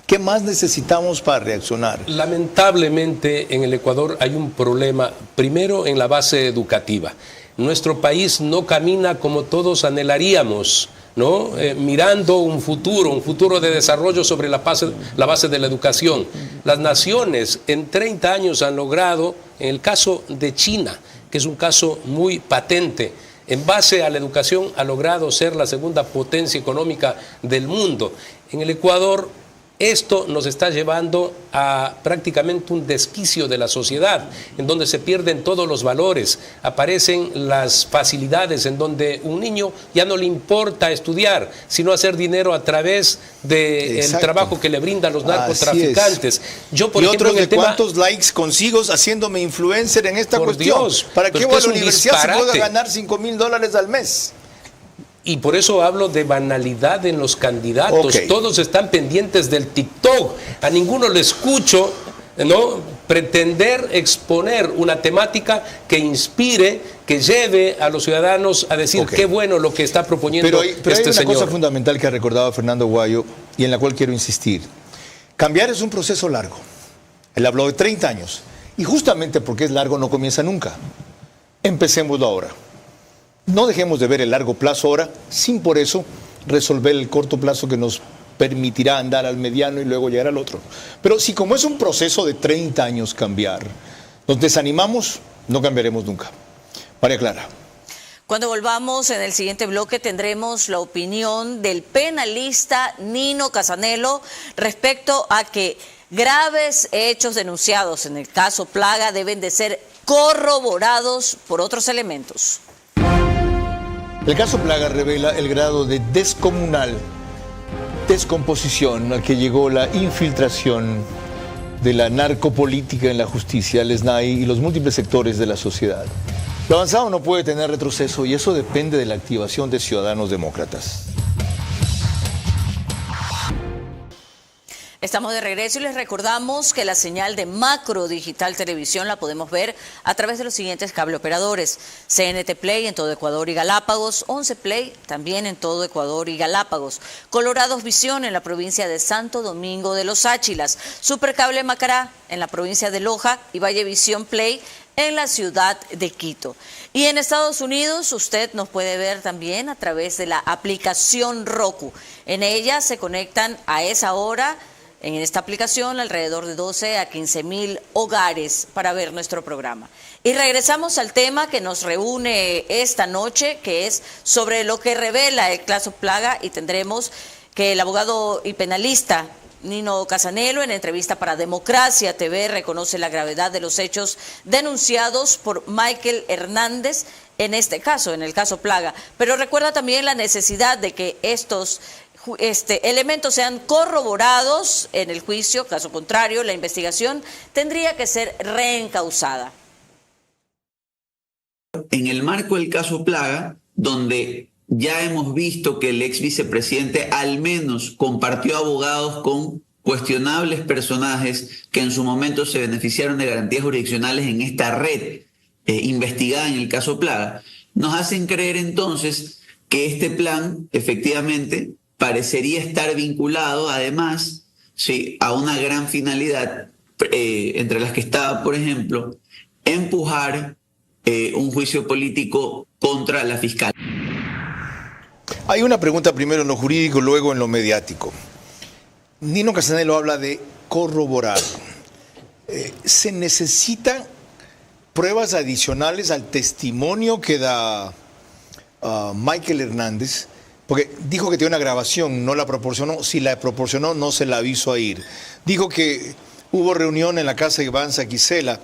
¿Qué más necesitamos para reaccionar? Lamentablemente en el Ecuador hay un problema, primero en la base educativa. Nuestro país no camina como todos anhelaríamos, ¿no? Mirando un futuro de desarrollo sobre la base de la educación. Las naciones en 30 años han logrado, en el caso de China, que es un caso muy patente, en base a la educación ha logrado ser la segunda potencia económica del mundo. En el Ecuador esto nos está llevando a prácticamente un desquicio de la sociedad, en donde se pierden todos los valores, aparecen las facilidades, en donde un niño ya no le importa estudiar, sino hacer dinero a través del trabajo que le brindan los narcotraficantes. Yo, por ejemplo, en el tema, ¿cuántos likes consigo haciéndome influencer en esta cuestión? Dios, ¿para qué voy a la universidad si puedo ganar $5,000 al mes? Y por eso hablo de banalidad en los candidatos. Okay. Todos están pendientes del TikTok. A ninguno le escucho, ¿no?, pretender exponer una temática que inspire, que lleve a los ciudadanos a decir qué bueno lo que está proponiendo pero este hay una señor. Cosa fundamental que ha recordado Fernando Guayo y en la cual quiero insistir. Cambiar es un proceso largo. Él habló de 30 años. Y justamente porque es largo no comienza nunca. Empecémoslo ahora. No dejemos de ver el largo plazo ahora, sin por eso resolver el corto plazo que nos permitirá andar al mediano y luego llegar al otro. Pero si como es un proceso de 30 años cambiar, nos desanimamos, no cambiaremos nunca. María Clara. Cuando volvamos en el siguiente bloque tendremos la opinión del penalista Nino Casanelo respecto a que graves hechos denunciados en el caso Plaga deben de ser corroborados por otros elementos. El caso Plaga revela el grado de descomunal descomposición al que llegó la infiltración de la narcopolítica en la justicia, el SNAI y los múltiples sectores de la sociedad. Lo avanzado no puede tener retroceso y eso depende de la activación de ciudadanos demócratas. Estamos de regreso y les recordamos que la señal de Macro Digital Televisión la podemos ver a través de los siguientes cable operadores: CNT Play en todo Ecuador y Galápagos, 11 Play también en todo Ecuador y Galápagos, Colorados Visión en la provincia de Santo Domingo de los Áchilas, Supercable Macará en la provincia de Loja y Vallevisión Play en la ciudad de Quito. Y en Estados Unidos usted nos puede ver también a través de la aplicación Roku. En ella se conectan a esa hora, en esta aplicación, alrededor de 12 a 15,000 hogares para ver nuestro programa. Y regresamos al tema que nos reúne esta noche, que es sobre lo que revela el caso Plaga, y tendremos que el abogado y penalista Nino Casanelo, en entrevista para Democracia TV, reconoce la gravedad de los hechos denunciados por Michael Hernández en este caso, en el caso Plaga, pero recuerda también la necesidad de que estos elementos sean corroborados en el juicio. Caso contrario, la investigación tendría que ser reencauzada. En el marco del caso Plaga, donde ya hemos visto que el ex vicepresidente al menos compartió abogados con cuestionables personajes que en su momento se beneficiaron de garantías jurisdiccionales en esta red investigada en el caso Plaga, nos hacen creer entonces que este plan efectivamente parecería estar vinculado además, sí, a una gran finalidad, entre las que estaba, por ejemplo, empujar un juicio político contra la fiscal. Hay una pregunta primero en lo jurídico, luego en lo mediático. Nino Casanelo habla de corroborar. ¿Se necesitan pruebas adicionales al testimonio que da Michael Hernández? Porque dijo que tiene una grabación, no la proporcionó. Si la proporcionó, no se la avisó a ir. Dijo que hubo reunión en la casa de Iván Saquicela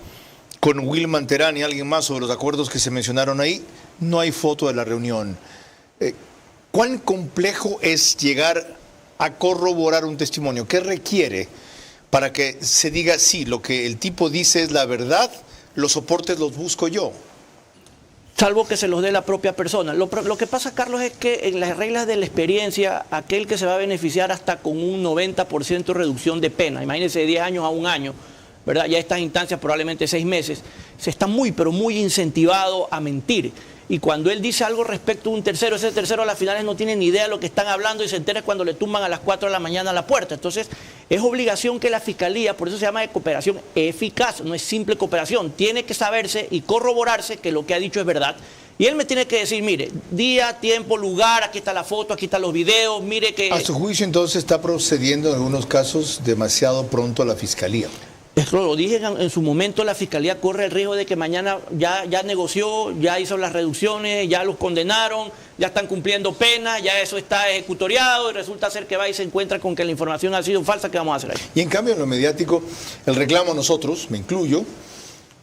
con Wilman Terán y alguien más sobre los acuerdos que se mencionaron ahí. No hay foto de la reunión. ¿Cuán complejo es llegar a corroborar un testimonio? ¿Qué requiere para que se diga, sí, lo que el tipo dice es la verdad, los soportes los busco yo? Salvo que se los dé la propia persona. Lo que pasa, Carlos, es que en las reglas de la experiencia, aquel que se va a beneficiar hasta con un 90% de reducción de pena, imagínense de 10 años a 1 año, ¿verdad? Ya estas instancias probablemente 6 meses, se está muy, pero muy incentivado a mentir. y cuando él dice algo respecto a un tercero, ese tercero a las finales no tiene ni idea de lo que están hablando y se entera cuando le tumban a las 4 de la mañana a la puerta. Entonces, es obligación que la Fiscalía, por eso se llama de cooperación eficaz, no es simple cooperación, tiene que saberse y corroborarse que lo que ha dicho es verdad. Y él me tiene que decir, mire, día, tiempo, lugar, aquí está la foto, aquí están los videos, mire que... A su juicio, entonces, está procediendo en algunos casos demasiado pronto a la Fiscalía. Esto lo dije en su momento, la Fiscalía corre el riesgo de que mañana ya negoció, ya hizo las reducciones, ya los condenaron, ya están cumpliendo pena, ya eso está ejecutoriado y resulta ser que va y se encuentra con que la información ha sido falsa. ¿Qué vamos a hacer ahí? Y en cambio, en lo mediático, el reclamo a nosotros, me incluyo,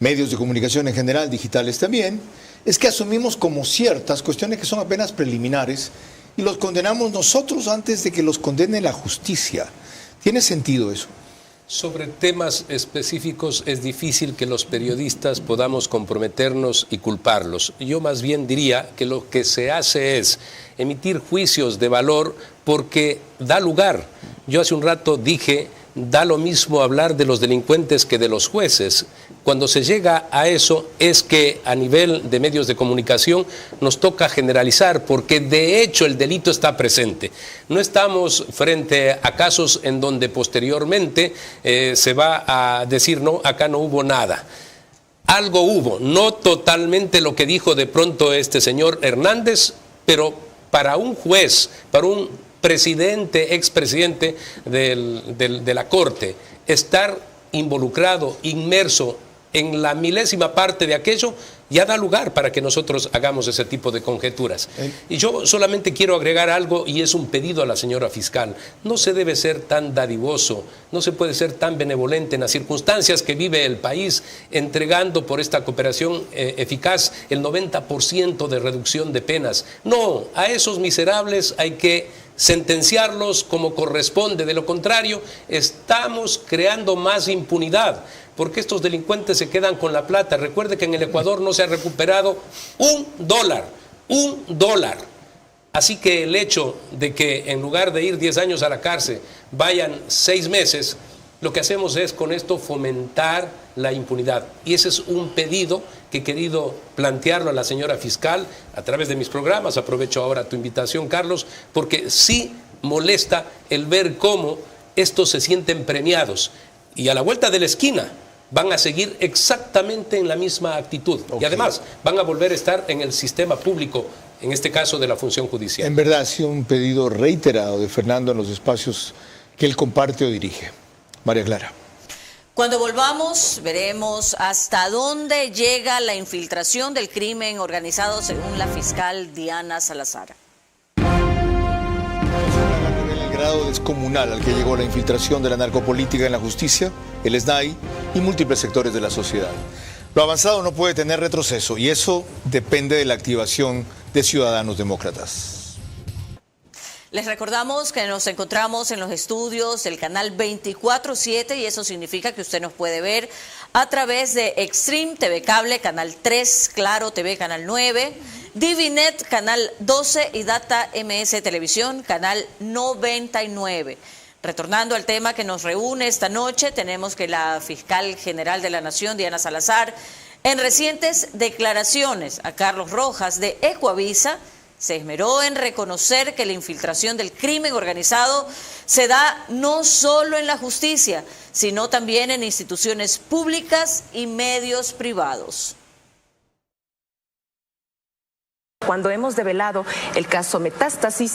medios de comunicación en general, digitales también, es que asumimos como ciertas cuestiones que son apenas preliminares y los condenamos nosotros antes de que los condene la justicia. ¿Tiene sentido eso? Sobre temas específicos es difícil que los periodistas podamos comprometernos y culparlos. Yo más bien diría que lo que se hace es emitir juicios de valor porque da lugar. Yo hace un rato dije, da lo mismo hablar de los delincuentes que de los jueces. Cuando se llega a eso es que a nivel de medios de comunicación nos toca generalizar porque de hecho el delito está presente. No estamos frente a casos en donde posteriormente se va a decir no, acá no hubo nada. Algo hubo, no totalmente lo que dijo de pronto este señor Hernández, pero para un juez, para un presidente, expresidente de la Corte, estar involucrado, inmerso en la milésima parte de aquello, ya da lugar para que nosotros hagamos ese tipo de conjeturas. Y yo solamente quiero agregar algo, y es un pedido a la señora fiscal. No se debe ser tan dadivoso, no se puede ser tan benevolente en las circunstancias que vive el país, entregando por esta cooperación eficaz el 90% de reducción de penas. No, a esos miserables hay que sentenciarlos como corresponde. De lo contrario, estamos creando más impunidad, porque estos delincuentes se quedan con la plata. Recuerde que en el Ecuador no se ha recuperado un dólar. Así que el hecho de que en lugar de ir 10 años a la cárcel vayan 6 meses, lo que hacemos es con esto fomentar la impunidad. Y ese es un pedido que he querido plantearlo a la señora fiscal a través de mis programas. Aprovecho ahora tu invitación, Carlos, porque sí molesta el ver cómo estos se sienten premiados y a la vuelta de la esquina van a seguir exactamente en la misma actitud. Y además van a volver a estar en el sistema público, en este caso de la función judicial. En verdad ha sido un pedido reiterado de Fernando en los espacios que él comparte o dirige. María Clara. Cuando volvamos, veremos hasta dónde llega la infiltración del crimen organizado según la fiscal Diana Salazar. El grado descomunal al que llegó la infiltración de la narcopolítica en la justicia, el SNAI y múltiples sectores de la sociedad. Lo avanzado no puede tener retroceso y eso depende de la activación de ciudadanos demócratas. Les recordamos que nos encontramos en los estudios del canal 24/7 y eso significa que usted nos puede ver a través de Extreme TV Cable, canal 3, Claro TV, canal 9, Divinet, canal 12 y Data MS Televisión, canal 99. Retornando al tema que nos reúne esta noche, tenemos que la fiscal general de la Nación, Diana Salazar, en recientes declaraciones a Carlos Rojas de Ecuavisa, se esmeró en reconocer que la infiltración del crimen organizado se da no solo en la justicia, sino también en instituciones públicas y medios privados. Cuando hemos develado el caso Metástasis,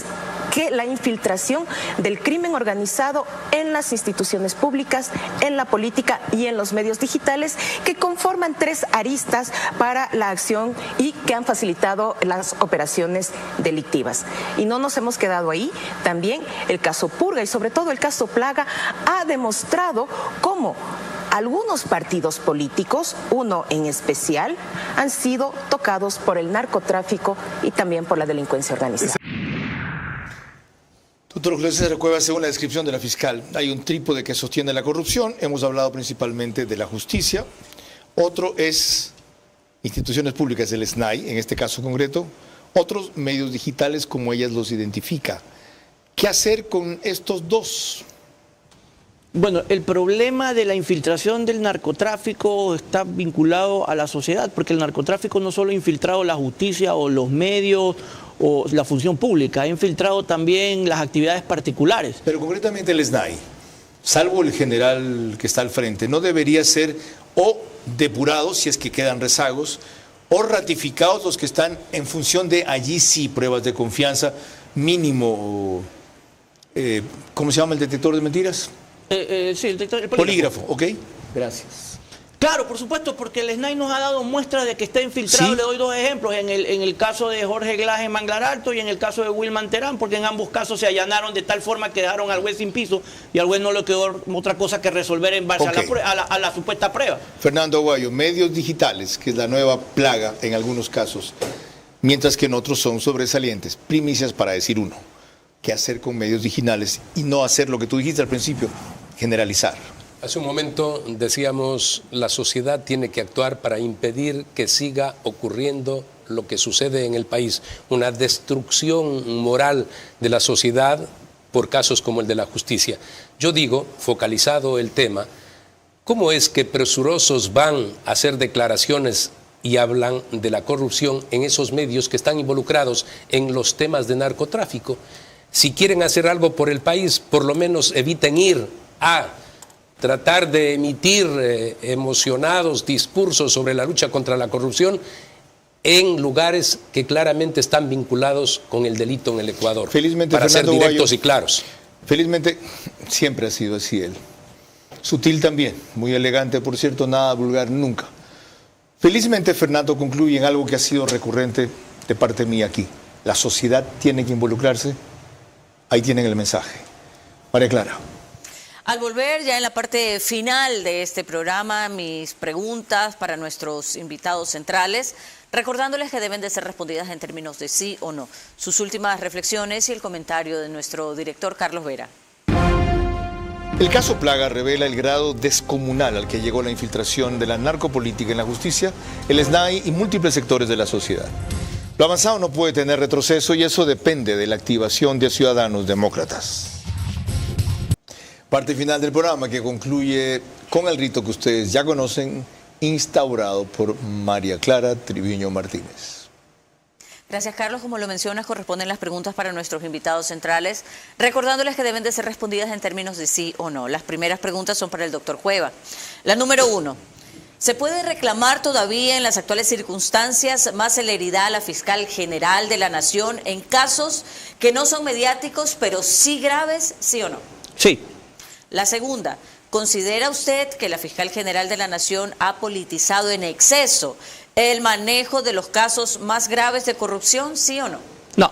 que la infiltración del crimen organizado en las instituciones públicas, en la política y en los medios digitales, que conforman 3 aristas para la acción y que han facilitado las operaciones delictivas. Y no nos hemos quedado ahí, también el caso Purga y sobre todo el caso Plaga ha demostrado cómo algunos partidos políticos, uno en especial, han sido tocados por el narcotráfico y también por la delincuencia organizada. Doctor Julio César Cuevas, según la descripción de la fiscal, hay un trípode que sostiene la corrupción. Hemos hablado principalmente de la justicia. Otro es instituciones públicas del SNAI, en este caso concreto. Otros medios digitales, como ellas los identifica. ¿Qué hacer con estos dos? Bueno, el problema de la infiltración del narcotráfico está vinculado a la sociedad, porque el narcotráfico no solo ha infiltrado la justicia o los medios o la función pública, ha infiltrado también las actividades particulares. Pero concretamente el SNAI, salvo el general que está al frente, ¿no debería ser o depurados si es que quedan rezagos, o ratificados los que están en función de allí sí pruebas de confianza mínimo, ¿cómo se llama el detector de mentiras? Sí, el polígrafo, ok, gracias. Claro, por supuesto, porque el SNAI nos ha dado muestras de que está infiltrado. ¿Sí? Le doy dos ejemplos, en el caso de Jorge Glass en Manglar Alto y en el caso de Wilman Terán, porque en ambos casos se allanaron de tal forma que dejaron al juez sin piso y al juez no le quedó otra cosa que resolver en base a la supuesta prueba. Fernando Aguayo, medios digitales, que es la nueva plaga en algunos casos, mientras que en otros son sobresalientes. Primicias para decir uno. ¿Qué hacer con medios digitales y no hacer lo que tú dijiste al principio, generalizar? Hace un momento decíamos, la sociedad tiene que actuar para impedir que siga ocurriendo lo que sucede en el país, una destrucción moral de la sociedad por casos como el de la justicia. Yo digo, focalizado el tema, ¿cómo es que presurosos van a hacer declaraciones y hablan de la corrupción en esos medios que están involucrados en los temas de narcotráfico? Si quieren hacer algo por el país, por lo menos eviten ir a tratar de emitir emocionados discursos sobre la lucha contra la corrupción en lugares que claramente están vinculados con el delito en el Ecuador. Felizmente, para Fernando ser directos Guayo, y claros. Felizmente siempre ha sido así él. Sutil también, muy elegante, por cierto, nada vulgar nunca. Felizmente Fernando concluye en algo que ha sido recurrente de parte mía aquí. La sociedad tiene que involucrarse. Ahí tienen el mensaje. María Clara. Al volver, ya en la parte final de este programa, mis preguntas para nuestros invitados centrales, recordándoles que deben de ser respondidas en términos de sí o no. Sus últimas reflexiones y el comentario de nuestro director Carlos Vera. El caso Plaga revela el grado descomunal al que llegó la infiltración de la narcopolítica en la justicia, el SNAI y múltiples sectores de la sociedad. Lo avanzado no puede tener retroceso y eso depende de la activación de ciudadanos demócratas. Parte final del programa que concluye con el rito que ustedes ya conocen, instaurado por María Clara Triviño Martínez. Gracias, Carlos. Como lo mencionas, corresponden las preguntas para nuestros invitados centrales, recordándoles que deben de ser respondidas en términos de sí o no. Las primeras preguntas son para el doctor Cueva. La número 1. ¿Se puede reclamar todavía en las actuales circunstancias más celeridad a la fiscal general de la Nación en casos que no son mediáticos, pero sí graves, sí o no? Sí. La segunda, ¿considera usted que la fiscal general de la Nación ha politizado en exceso el manejo de los casos más graves de corrupción, sí o no? No.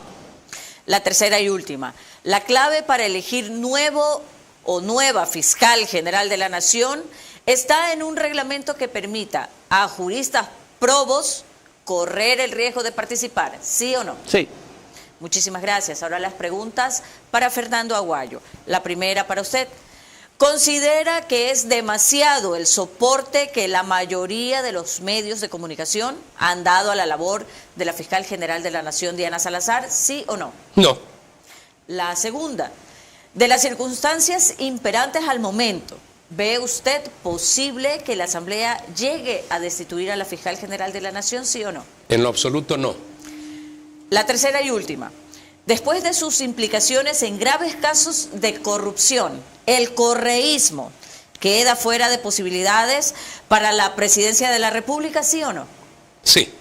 La tercera y última, ¿la clave para elegir nuevo o nueva fiscal general de la Nación está en un reglamento que permita a juristas probos correr el riesgo de participar, sí o no? Sí. Muchísimas gracias. Ahora las preguntas para Fernando Aguayo. La primera para usted. ¿Considera que es demasiado el soporte que la mayoría de los medios de comunicación han dado a la labor de la fiscal general de la Nación, Diana Salazar, sí o no? No. La segunda, de las circunstancias imperantes al momento, ¿ve usted posible que la Asamblea llegue a destituir a la fiscal general de la Nación, sí o no? En lo absoluto no. La tercera y última. Después de sus implicaciones en graves casos de corrupción, el correísmo queda fuera de posibilidades para la presidencia de la República, ¿sí o no? Sí.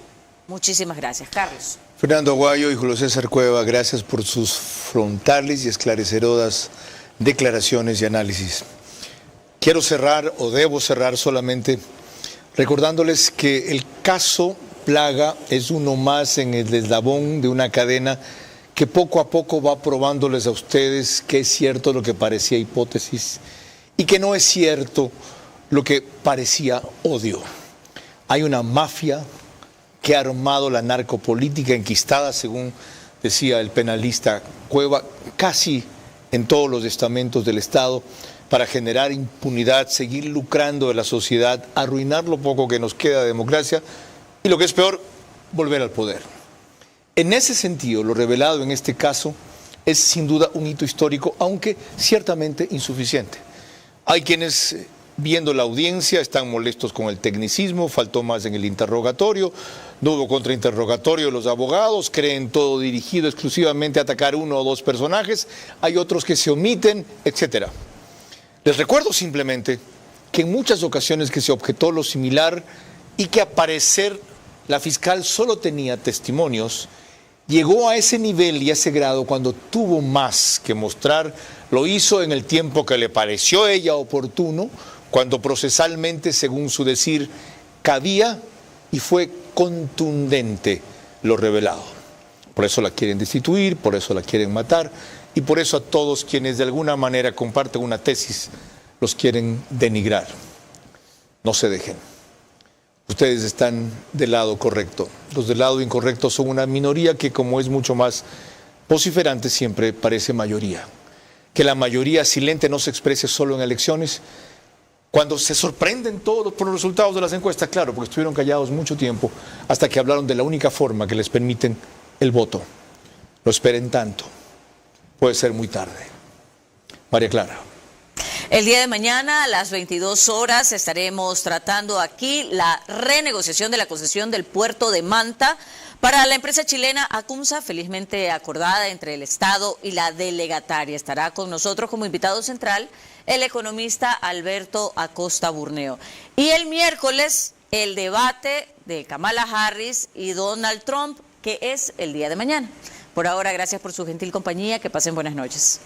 Muchísimas gracias, Carlos. Fernando Aguayo y Julio César Cueva, gracias por sus frontales y esclarecedoras declaraciones y análisis. Quiero cerrar, o debo cerrar solamente, recordándoles que el caso Plaga es uno más en el eslabón de una cadena que poco a poco va probándoles a ustedes que es cierto lo que parecía hipótesis y que no es cierto lo que parecía odio. Hay una mafia que ha armado la narcopolítica enquistada, según decía el penalista Cueva, casi en todos los estamentos del Estado, para generar impunidad, seguir lucrando de la sociedad, arruinar lo poco que nos queda de democracia y, lo que es peor, volver al poder. En ese sentido, lo revelado en este caso es sin duda un hito histórico, aunque ciertamente insuficiente. Hay quienes, viendo la audiencia, están molestos con el tecnicismo, faltó más en el interrogatorio, no hubo contrainterrogatorio de los abogados, creen todo dirigido exclusivamente a atacar uno o dos personajes, hay otros que se omiten, etc. Les recuerdo simplemente que en muchas ocasiones que se objetó lo similar y que a parecer la fiscal solo tenía testimonios, llegó a ese nivel y a ese grado cuando tuvo más que mostrar, lo hizo en el tiempo que le pareció a ella oportuno, cuando procesalmente, según su decir, cabía y fue contundente lo revelado. Por eso la quieren destituir, por eso la quieren matar y por eso a todos quienes de alguna manera comparten una tesis los quieren denigrar. No se dejen. Ustedes están del lado correcto. Los del lado incorrecto son una minoría que, como es mucho más vociferante, siempre parece mayoría. Que la mayoría silente no se exprese solo en elecciones. Cuando se sorprenden todos por los resultados de las encuestas, claro, porque estuvieron callados mucho tiempo hasta que hablaron de la única forma que les permiten el voto. Lo esperen tanto. Puede ser muy tarde. María Clara. El día de mañana a las 22 horas estaremos tratando aquí la renegociación de la concesión del puerto de Manta para la empresa chilena Acumsa, felizmente acordada entre el Estado y la delegataria. Estará con nosotros como invitado central el economista Alberto Acosta Burneo. Y el miércoles el debate de Kamala Harris y Donald Trump, que es el día de mañana. Por ahora, gracias por su gentil compañía. Que pasen buenas noches.